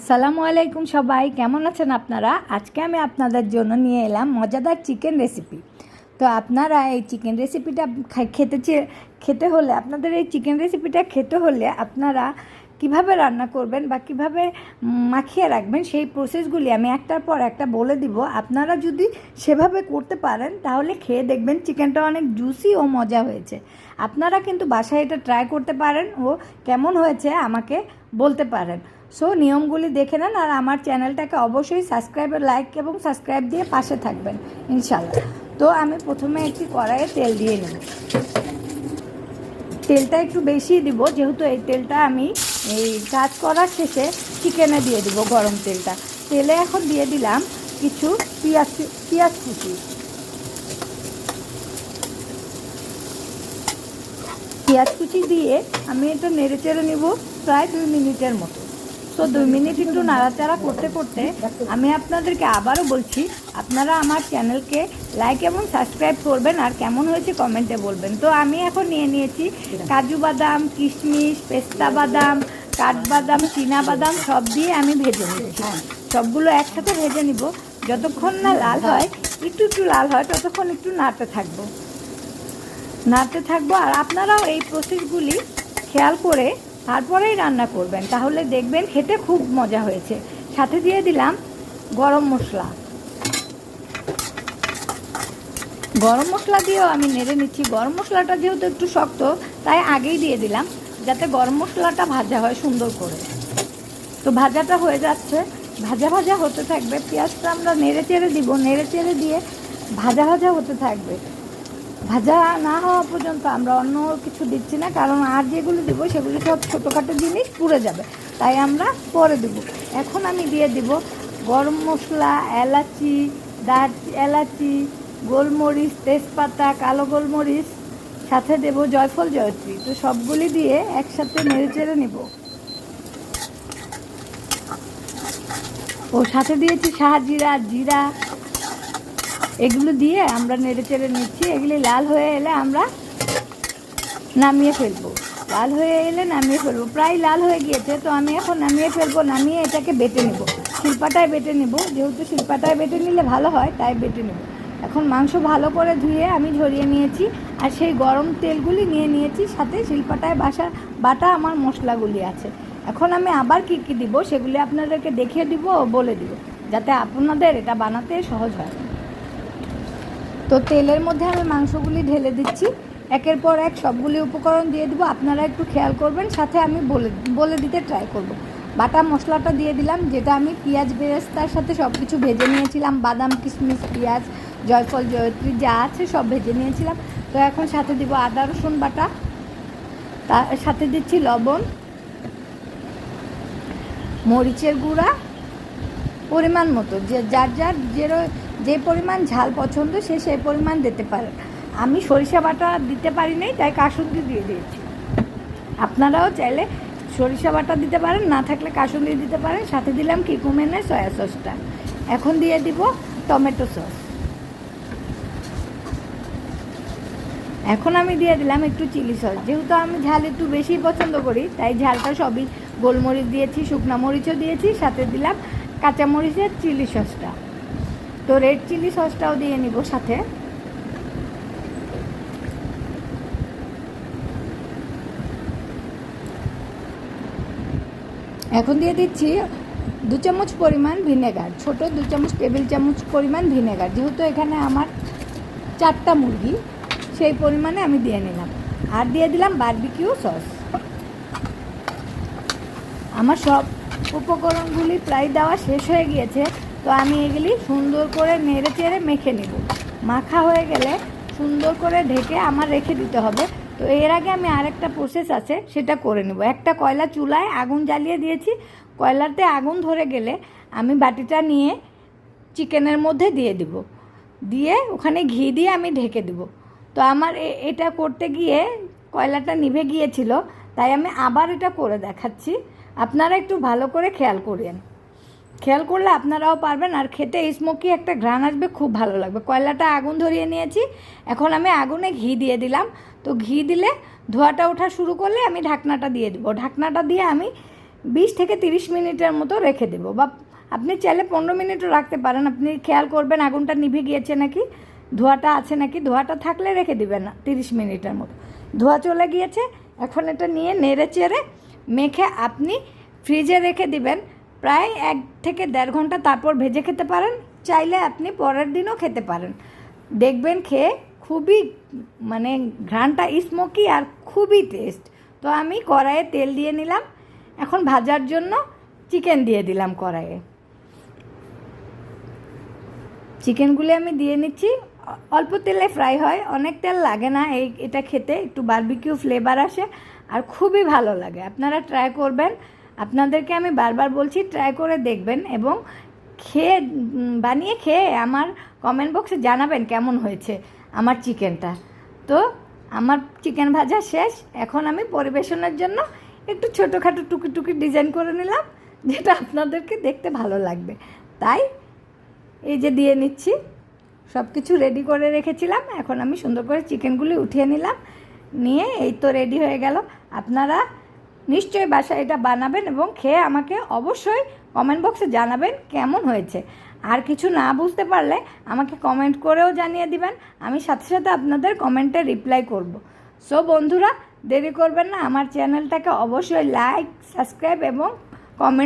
সালামু আলাইকুম সবাই, কেমন আছেন আপনারা? আজকে আমি আপনাদের জন্য নিয়ে এলাম মজাদার চিকেন রেসিপি। তো আপনারা এই চিকেন রেসিপিটা খেতে হলে আপনাদের এই চিকেন রেসিপিটা খেতে হলে আপনারা কিভাবে রান্না করবেন বা কিভাবে মাখিয়ে রাখবেন সেই প্রসেসগুলি আমি একটার পর একটা বলে দিব। আপনারা যদি সেভাবে করতে পারেন তাহলে খেয়ে দেখবেন চিকেনটা অনেক জুসি ও মজা হয়েছে। আপনারা কিন্তু বাসায় এটা ট্রাই করতে পারেন ও কেমন হয়েছে আমাকে বলতে পারেন। সো নিয়মগুলি দেখে নেন আর আমার চ্যানেলটাকে অবশ্যই লাইক এবং সাবস্ক্রাইব দিয়ে পাশে থাকবেন ইনশাল্লাহ। তো আমি প্রথমে একটি কড়াইয়ে তেল দিয়ে নেব। তেলটা একটু বেশি দিব, যেহেতু এই তেলটা আমি এই কাজ করার শেষে চিকেনে দিয়ে দিব। গরম তেলে এখন দিয়ে দিলাম কিছু পেঁয়াজ কুচি দিয়ে আমি এটা নেড়ে চেড়ে নেব প্রায় 2 মিনিটের মতো। তো 2 মিনিট একটু নাড়াচাড়া করতে করতে আমি আপনাদেরকে আবারও বলছি, আপনারা আমার চ্যানেলকে লাইক এবং সাবস্ক্রাইব করবেন আর কেমন হয়েছে কমেন্টে বলবেন। তো আমি এখন নিয়েছি কাজু বাদাম, কিশমিশ, পেস্তা বাদাম, কাঠবাদাম, চীনা বাদাম সব দিয়ে আমি ভেজে নিচ্ছি। সবগুলো একসাথে ভেজে নিব। যতক্ষণ না লাল হয়, একটু লাল হয় ততক্ষণ একটু নাড়তে থাকবো। আর আপনারাও এই প্রসেসগুলি খেয়াল করে তারপরেই রান্না করবেন, তাহলে দেখবেন খেতে খুব মজা হয়েছে। সাথে দিয়ে দিলাম গরম মশলা দিয়েও আমি নেড়ে নিচ্ছি। গরম মশলাটা যেহেতু একটু শক্ত তাই আগেই দিয়ে দিলাম, যাতে গরম মশলাটা ভাজা হয় সুন্দর করে। তো ভাজাটা হয়ে যাচ্ছে, ভাজা হতে থাকবে। পেঁয়াজটা আমরা নেড়ে চেড়ে দিয়ে ভাজা হতে থাকবে। ভাজা না হওয়া পর্যন্ত আমরা অন্য কিছু দিচ্ছি না, কারণ আর যেগুলো দেবো সেগুলি সব ছোটোখাটো জিনিস পুড়ে যাবে, তাই আমরা পরে দেবো। এখন আমি দিয়ে দিব গরম মশলা, এলাচি, গোলমরিচ, তেজপাতা, কালো গোলমরিচ, সাথে দেব জয়ফল, জয়ত্রী। তো সবগুলি দিয়ে একসাথে নেড়ে চেড়ে নেব। ও সাথে দিয়েছি শাহজিরা, জিরা, এগুলো দিয়ে আমরা নেড়ে চেড়ে নিচ্ছি। এগুলি লাল হয়ে এলে আমরা নামিয়ে ফেলবো। প্রায় লাল হয়ে গিয়েছে, তো আমি এখন নামিয়ে ফেলবো। নামিয়ে এটাকে বেটে নেব, শিলপাটায় বেটে নেব। যেহেতু শিলপাটায় বেটে নিলে ভালো হয় তাই বেটে নেব। এখন মাংস ভালো করে ধুয়ে আমি ঝরিয়ে নিয়েছি আর সেই গরম তেলগুলি নিয়ে নিয়েছি, সাথে শিলপাটায় বাটা আমার মশলাগুলি আছে। এখন আমি আবার কী দিব সেগুলি আপনাদেরকে দেখিয়ে দিব ও বলে দিব, যাতে আপনাদের এটা বানাতে সহজ হয়। তো তেলের মধ্যে আমি মাংসগুলি ঢেলে দিচ্ছি, একের পর এক সবগুলি উপকরণ দিয়ে দিব। আপনারা একটু খেয়াল করবেন, সাথে আমি বলে দিতে ট্রাই করব। বাটা মশলাটা দিয়ে দিলাম, যেটা আমি পেঁয়াজ বেরেস্তার সাথে সব কিছু ভেজে নিয়েছিলাম। বাদাম, কিশমিশ, পেঁয়াজ, জয়ফল, জয়ত্রী যা আছে সব ভেজে নিয়েছিলাম। তো এখন সাথে দিব আদা রসুন বাটা, তার সাথে দিচ্ছি লবণ, মরিচের গুঁড়া পরিমাণ মতো, যার যে পরিমাণ ঝাল পছন্দ সেই পরিমাণ দিতে পারেন। আমি সরিষা বাটা দিতে পারি নাই, তাই কাসুন্দি দিয়ে দিয়েছি। আপনারাও চাইলে সরিষা বাটা দিতে পারেন, না থাকলে কাসুন্দি দিতে পারেন। সাথে দিলাম কিকুমেনের সয়া সসটা। এখন দিয়ে দিব টমেটো সস। এখন আমি দিয়ে দিলাম একটু চিলি সস। যেহেতু আমি ঝাল একটু বেশি পছন্দ করি তাই ঝালটা সবই, গোলমরিচ দিয়েছি, শুকনো মরিচও দিয়েছি, সাথে দিলাম কাঁচামরিচের চিলি সসটা। তো রেড চিলি সসটাও দিয়ে নিব সাথে। এখন দিয়ে দিচ্ছি 2 চামচ পরিমাণ ভিনেগার, ছোট 2 টেবিল চামচ পরিমাণ ভিনেগার। যেহেতু এখানে আমার 4টা মুরগি, সেই পরিমাণে আমি দিয়ে নিলাম। আর দিয়ে দিলাম বারবিকিউ সস। আমার সব উপকরণগুলি প্রায় দেওয়া শেষ হয়ে গিয়েছে, তো আমি এগুলি সুন্দর করে নেড়ে চেড়ে মেখে নেব। মাখা হয়ে গেলে সুন্দর করে ঢেকে আমার রেখে দিতে হবে। তো এর আগে আমি আরেকটা প্রসেস আছে, সেটা করে নেব। একটা কয়লা চুলায় আগুন জ্বালিয়ে দিয়েছি। কয়লাতে আগুন ধরে গেলে আমি বাটিটা নিয়ে চিকেনের মধ্যে দিয়ে ওখানে ঘি দিয়ে আমি ঢেকে দেব। তো আমার এটা করতে গিয়ে কয়লাটা নিভে গিয়েছিল, তাই আমি আবার এটা করে দেখাচ্ছি। আপনারা একটু ভালো করে খেয়াল করলে আপনারাও পারবেন, আর খেতে স্মোকি একটা ঘ্রাণ আসবে, খুব ভালো লাগবে। কয়লাটা আগুন ধরিয়ে নিয়েছি, এখন আমি আগুনে ঘি দিয়ে দিলাম। তো ঘি দিলে ধোঁয়াটা ওঠা শুরু করলে আমি ঢাকনাটা দিয়ে দেবো। ঢাকনাটা দিয়ে আমি 20 থেকে 30 মিনিটের মতো রেখে দেবো, বা আপনি চাইলে 15 মিনিটও রাখতে পারেন। আপনি খেয়াল করবেন আগুনটা নিভে গিয়েছে নাকি, ধোঁয়াটা আছে নাকি। ধোঁয়াটা থাকলে রেখে দিবেন না 30 মিনিটের মতো। ধোঁয়া চলে গিয়েছে, এখন এটা নিয়ে নেড়ে চেড়ে মেখে আপনি ফ্রিজে রেখে দিবেন প্রায় 1 থেকে 1.5 ঘন্টা। তারপর ভেজে খেতে পারেন, চাইলে আপনি পরের দিনও খেতে পারেন। দেখবেন খেয়ে খুবই মানে ঘ্রাণটা স্মোকি আর খুবই টেস্ট। তো আমি কড়াইয়ে তেল দিয়ে নিলাম, এখন ভাজার জন্য চিকেন দিয়ে দিলাম কড়াইয়ে। চিকেনগুলি আমি দিয়ে নিচ্ছি, অল্প তেলে ফ্রাই হয়, অনেক তেল লাগে না। এটা খেতে একটু বারবিকিউ ফ্লেভার আসে আর খুবই ভালো লাগে। আপনারা ট্রাই করবেন, আপনাদেরকে আমি বারবার বলছি ট্রাই করে দেখবেন এবং খেয়ে বানিয়ে খেয়ে আমার কমেন্ট বক্সে জানাবেন কেমন হয়েছে আমার চিকেনটা। তো আমার চিকেন ভাজা শেষ, এখন আমি পরিবেশনের জন্য একটু ছোটোখাটো টুকি টুকি ডিজাইন করে নিলাম, যেটা আপনাদেরকে দেখতে ভালো লাগবে। তাই এই যে দিয়ে নিচ্ছি, সব কিছু রেডি করে রেখেছিলাম, এখন আমি সুন্দর করে চিকেনগুলি উঠিয়ে নিলাম, নিয়ে এই তো রেডি হয়ে গেল। আপনারা নিশ্চয়ই বাসায় এটা বানাবেন এবং খেয়ে আমাকে অবশ্যই কমেন্ট বক্সে জানাবেন কেমন হয়েছে। আর কিছু না বুঝতে পারলে আমাকে কমেন্ট করেও জানিয়ে দিবেন, আমি সাথে সাথে আপনাদের কমেন্টে রিপ্লাই করব। সো বন্ধুরা, দেরি করবেন না, আমার চ্যানেলটাকে অবশ্যই লাইক, সাবস্ক্রাইব এবং কমেন্ট